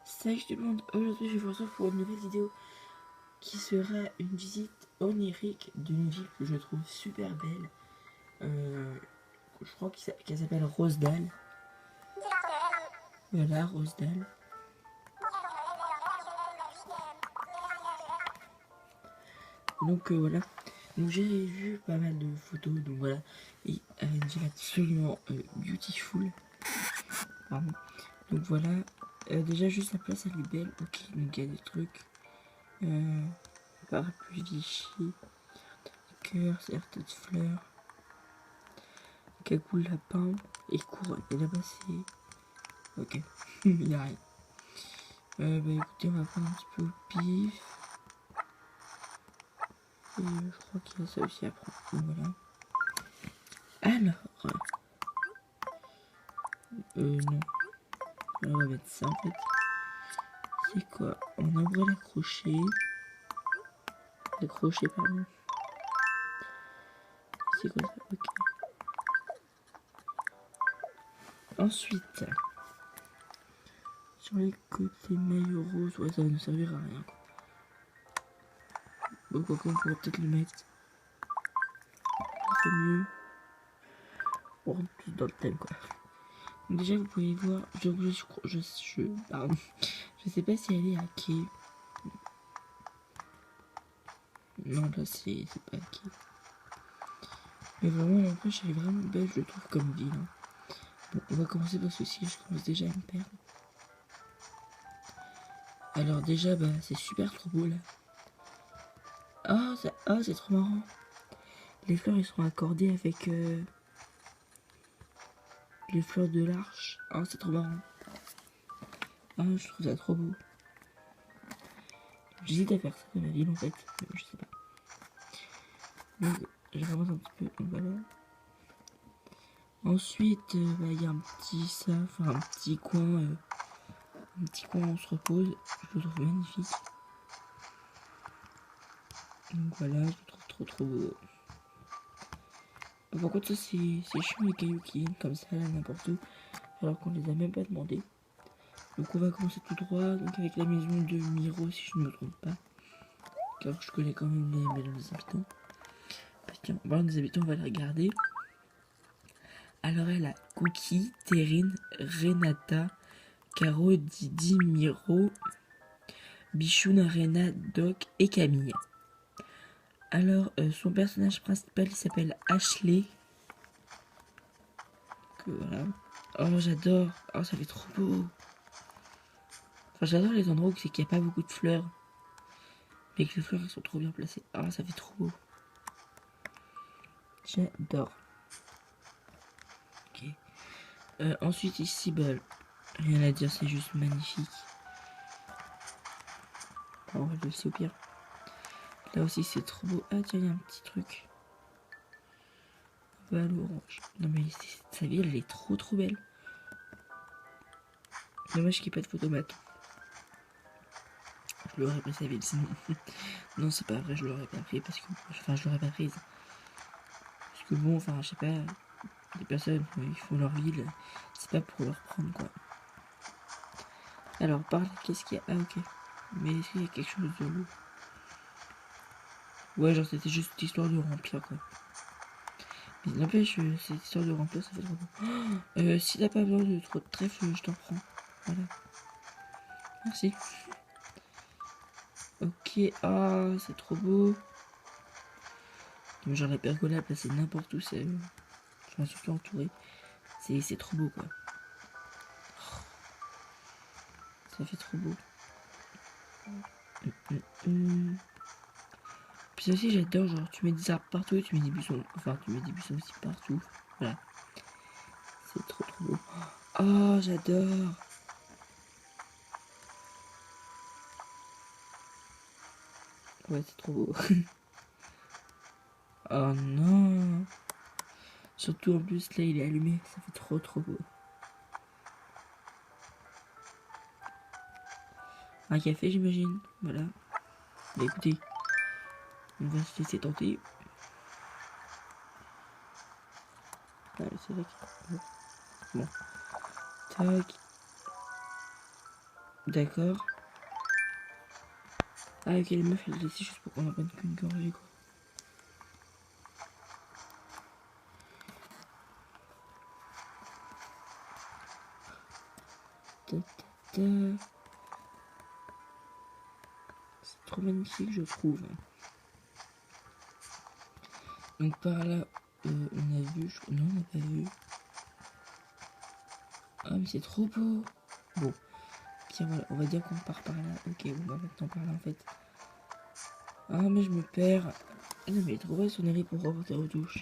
Salut tout le monde, aujourd'hui je vous retrouve pour une nouvelle vidéo qui sera une visite onirique d'une ville que je trouve super belle. Je crois qu'elle s'appelle Rosedale. Voilà, Rosedale. Donc voilà, donc j'ai vu pas mal de photos, donc voilà, et une ville absolument beautiful. Pardon. Donc voilà, déjà juste la place elle est belle, ok, donc il y a des trucs, parapluie Vichy, cœur, certes de fleurs. Cagoule lapin et couronne. Et là-bas c'est... Ok, il n'y a rien. Bah écoutez, on va prendre un petit peu au pif. Et je crois qu'il y a ça aussi à prendre. Donc voilà. Alors... non. On va mettre ça en fait. C'est quoi? On envoie l'accrocher. L'accrocher, pardon. C'est quoi ça? Ok. Ensuite... Sur les côtés maillot rose, ouais ça va nous servir à rien. Bon, quoi qu'on pourrait peut-être le mettre. C'est mieux. On rentre plus dans le thème quoi. Donc déjà vous pouvez voir, pardon, je sais pas si elle est hackée. Non là c'est pas hacké. Mais vraiment l'empêche elle est vraiment belle je trouve comme ville. Hein. Bon on va commencer par ceci, je commence déjà à me perdre. Alors déjà bah c'est super trop beau là. Ah c'est trop marrant. Les fleurs ils sont accordées avec les fleurs de l'arche. Ah c'est trop marrant. Ah je trouve ça trop beau. J'hésite à faire ça dans ma ville en fait, mais je sais pas. Donc je commence un petit peu, donc voilà. Ensuite, il y a un petit un petit coin où on se repose. Je le trouve magnifique. Donc voilà, je le trouve trop beau. Par contre, ça c'est chiant les cailloux qui viennent comme ça là n'importe où, alors qu'on les a même pas demandé. Donc on va commencer tout droit, donc avec la maison de Miro si je ne me trompe pas. Car je connais quand même les maisons des habitants. Tiens, on parle des habitants, on va les regarder. Alors elle a Cookie, Terrine, Renata, Caro, Didi, Miro, Bichoun, Rena, Doc et Camille. Alors, son personnage principal, il s'appelle Ashley. Voilà. Oh, j'adore. Oh, ça fait trop beau. Enfin, j'adore les endroits où c'est qu'il n'y a pas beaucoup de fleurs. Mais que les fleurs, elles sont trop bien placées. Oh, ça fait trop beau. J'adore. Ok. Ensuite, ici, bah, rien à dire, c'est juste magnifique. On va le laisser au pire. Là aussi, c'est trop beau. Ah, tiens, il y a un petit truc. Bah, l'orange. Non, mais sa ville, elle est trop belle. Dommage qu'il n'y ait pas de photomate. Je l'aurais pris sa ville sinon. Non, c'est pas vrai, je l'aurais pas pris parce que. Enfin, je l'aurais pas prise. Parce que bon, enfin, je sais pas. Les personnes, ils font leur ville. C'est pas pour leur prendre quoi. Alors, par là, qu'est-ce qu'il y a? Ah, ok. Mais est-ce qu'il y a quelque chose de loup? Ouais, genre, c'était juste histoire de remplir quoi. Mais n'empêche, cette histoire de remplir, ça fait trop beau. Si t'as pas besoin de trop de trèfle, je t'en prends. Voilà. Merci. Ok, ah, c'est trop beau. Genre la pergola placée n'importe où, c'est... Enfin, surtout entouré. C'est trop beau quoi. Ça fait trop beau. Puis ça aussi j'adore, genre tu mets des arbres partout, tu mets des buissons. Enfin tu mets des buissons aussi partout. Voilà. C'est trop beau. Oh j'adore. Ouais c'est trop beau. Oh non. Surtout en plus là il est allumé, ça fait trop beau. Un café j'imagine, voilà. Bah écoutez, on va se laisser tenter. Ouais, c'est vrai que... Bon. Tac. D'accord. Ah ok, les meufs elles le laissent juste pour qu'on en prenne qu'une gorgée quoi. Ta, ta, ta. C'est trop magnifique je trouve. Donc par là, on a vu, non on n'a pas vu. Ah mais c'est trop beau. Bon, tiens voilà, on va dire qu'on part par là. Ok, on va maintenant par là en fait. Ah mais je me perds. Ah non mais il est trop beau son Harry pour reporter aux douches.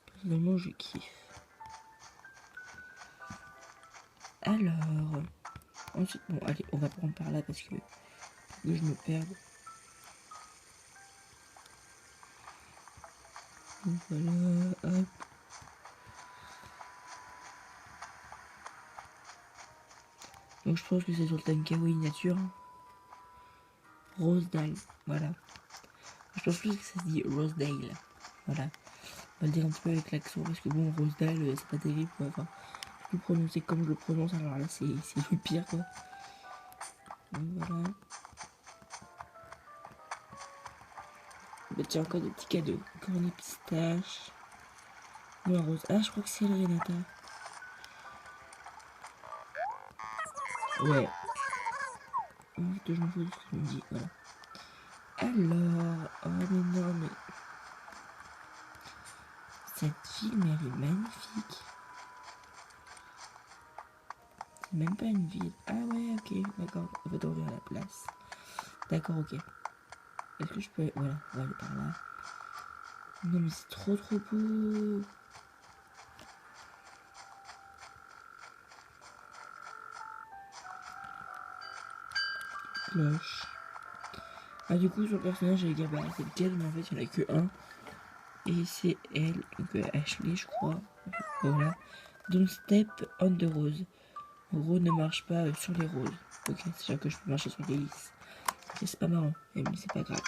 Personnellement je kiffe. Alors, ensuite, bon allez, on va prendre par là parce que je me perds. Donc voilà, hop. Donc je pense que c'est sur le thème kawaii nature. Rosedale, voilà. Je pense plus que ça se dit Rosedale. Voilà. On va le dire un petit peu avec l'accent parce que bon, Rosedale, c'est pas terrible quoi. Enfin, je le prononcer comme je le prononce, alors là c'est le pire quoi. Donc voilà. Bah tiens, encore des petits cadeaux. Cornet pistache. Noix rose. Ah, je crois que c'est le Renata. Ouais. En fait, je m'en fous de ce que tu me dis, voilà. Alors, oh mais non, mais cette ville, elle est magnifique. C'est même pas une ville. Ah ouais, ok, d'accord. On va ouvrir la place. D'accord, ok. Est-ce que je peux... Voilà, on va aller par là. Non mais c'est trop beau. Cloche. Ah du coup sur le personnage j'allais dire bah c'est lequel mais en fait il n'y en a que un. Et c'est elle, donc Ashley je crois. Voilà. Don't step on the rose. En gros ne marche pas sur les roses. Ok, c'est sûr que je peux marcher sur les lys. C'est pas marrant, mais c'est pas grave.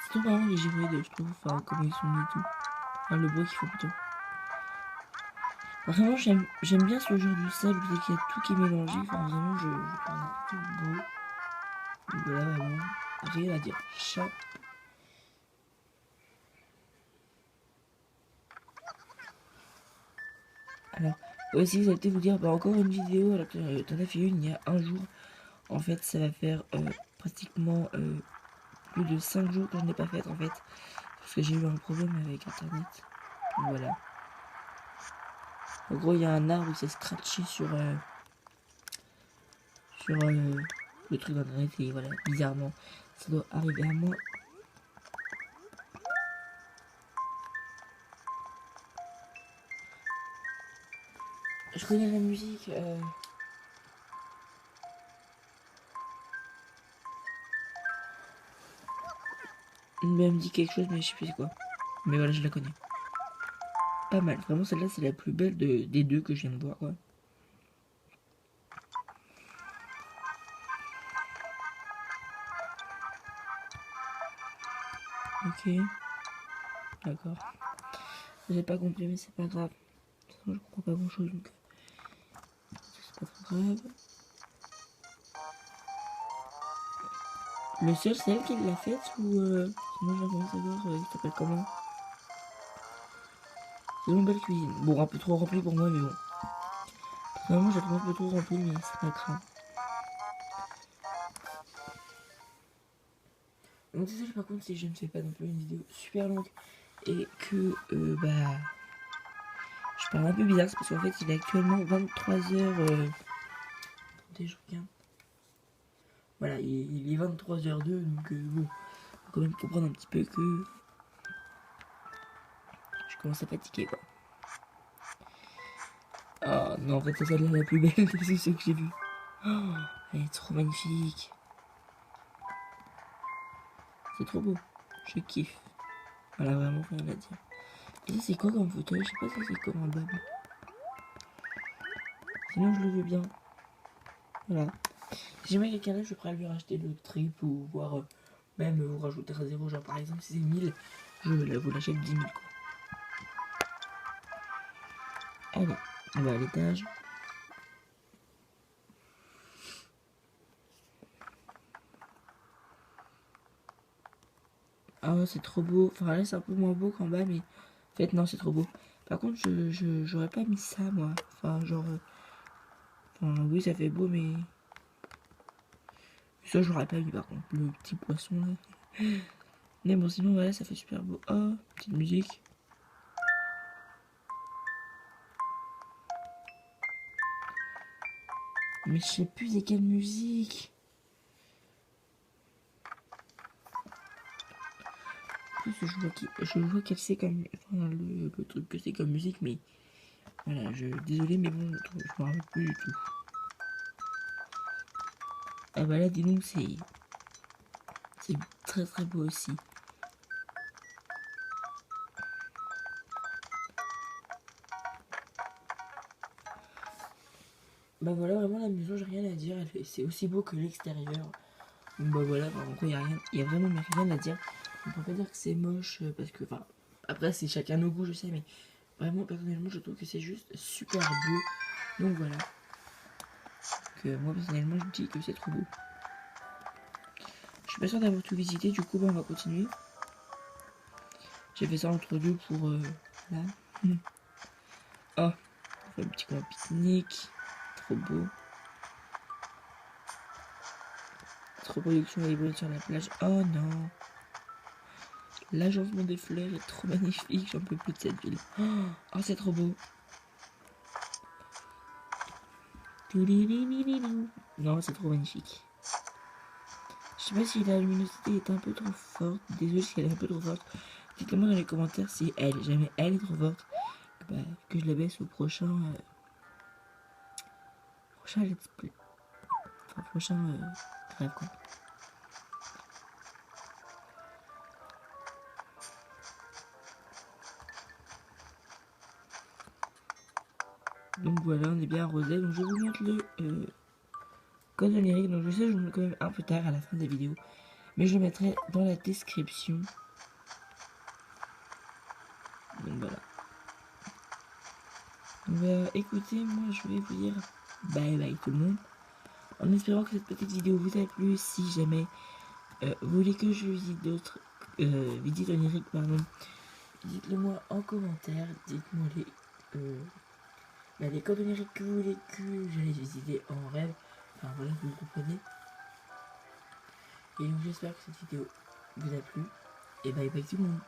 C'est trop marrant les gyroïdes je trouve, enfin comment ils sont mis et tout. Enfin le bruit qu'ils font plutôt. Vraiment j'aime bien ce genre de sable, c'est qu'il y a tout qui est mélangé, enfin vraiment je trouve tout beau. Donc voilà vraiment, rien à dire. Chat. Alors, aussi, ça va peut-être vous dire, bah, encore une vidéo, alors que t'en as fait une il y a un jour. En fait, ça va faire pratiquement plus de 5 jours que je n'ai pas fait, en fait. Parce que j'ai eu un problème avec Internet. Donc, voilà. En gros, il y a un arbre qui s'est scratché sur le truc d'Internet. Et voilà, bizarrement, ça doit arriver à moi. Je connais la musique. Elle me dit quelque chose, mais je sais plus c'est quoi. Mais voilà, je la connais. Pas mal. Vraiment, celle-là, c'est la plus belle des deux que je viens de voir, quoi. Ok. D'accord. J'ai pas compris, mais c'est pas grave. Je comprends pas grand chose, donc c'est pas trop grave. Le seul, c'est elle qui l'a faite ou sinon j'aimerais savoir il s'appelle comment. C'est une belle cuisine. Bon, un peu trop rempli pour moi, mais bon. Personnellement, j'ai trouvé un peu trop rempli, mais c'est pas grave. Donc désolé par contre si je ne fais pas non plus une vidéo super longue et que bah je parle un peu bizarre, c'est parce qu'en fait il est actuellement 23h. Attendez, je regarde. Voilà, il est 23h02, donc bon, faut quand même comprendre un petit peu que je commence à fatiguer quoi. Oh non, en fait c'est celle-là la plus belle de tous ceux que j'ai vu. Oh, elle est trop magnifique. C'est trop beau. Je kiffe. Voilà, vraiment rien à dire. Et ça c'est quoi comme fauteuil? Je sais pas si c'est comme un bab. Sinon je le veux bien. Voilà. Si jamais quelqu'un là, je suis prêt à lui racheter le trip ou voir même vous rajouter à 0. Genre par exemple, si c'est 1000, vous l'achète 10 000 quoi. Allez, on va à l'étage. Ah, c'est trop beau. Enfin, là, c'est un peu moins beau qu'en bas, mais en fait, non, c'est trop beau. Par contre, j'aurais pas mis ça, moi. Enfin, genre. Enfin, oui, ça fait beau, mais. Ça, j'aurais pas mis, par contre, le petit poisson là. Mais bon, sinon, voilà, ça fait super beau. Oh, petite musique. Mais je sais plus c'est quelle musique. En plus, je vois qu'elle sait comme. Enfin, le truc que c'est comme musique, mais. Voilà, désolé, mais bon, je me rappelle plus du tout. Ah bah là, dis donc, c'est très très beau aussi. Bah voilà, vraiment la maison, j'ai rien à dire. C'est aussi beau que l'extérieur. Bah voilà, en gros, il y a vraiment rien à dire. On peut pas dire que c'est moche parce que, enfin, après, c'est chacun nos goûts, je sais, mais vraiment, personnellement, je trouve que c'est juste super beau. Donc voilà. Que moi, personnellement, je dis que c'est trop beau. Je suis pas sûr d'avoir tout visité, du coup, bah, on va continuer. J'ai fait ça entre deux pour là. Oh, on fait un petit coin pique-nique. Trop beau. Reproduction hybride sur la plage. Oh non. L'agencement des fleurs est trop magnifique. J'en peux plus de cette ville. Oh, c'est trop beau. Non, c'est trop magnifique. Je sais pas si la luminosité est un peu trop forte. Désolé si elle est un peu trop forte. Dites-le moi dans les commentaires si jamais elle est trop forte. Bah, que je la baisse au prochain let's play. Enfin, prochain rêve quoi. Donc voilà, on est bien arrosé. Donc je vous montre le code onirique. Donc je sais, je vous le mets quand même un peu tard à la fin des vidéos. Mais je le mettrai dans la description. Donc voilà. Donc, écoutez, moi je vais vous dire bye bye tout le monde. En espérant que cette petite vidéo vous a plu. Si jamais vous voulez que je visite d'autres visites oniriques, pardon, dites-le moi en commentaire. Dites-moi les codes oniriques que vous voulez que j'aille visiter en rêve. Enfin voilà, vous comprenez. Et donc j'espère que cette vidéo vous a plu. Et bye bye tout le monde.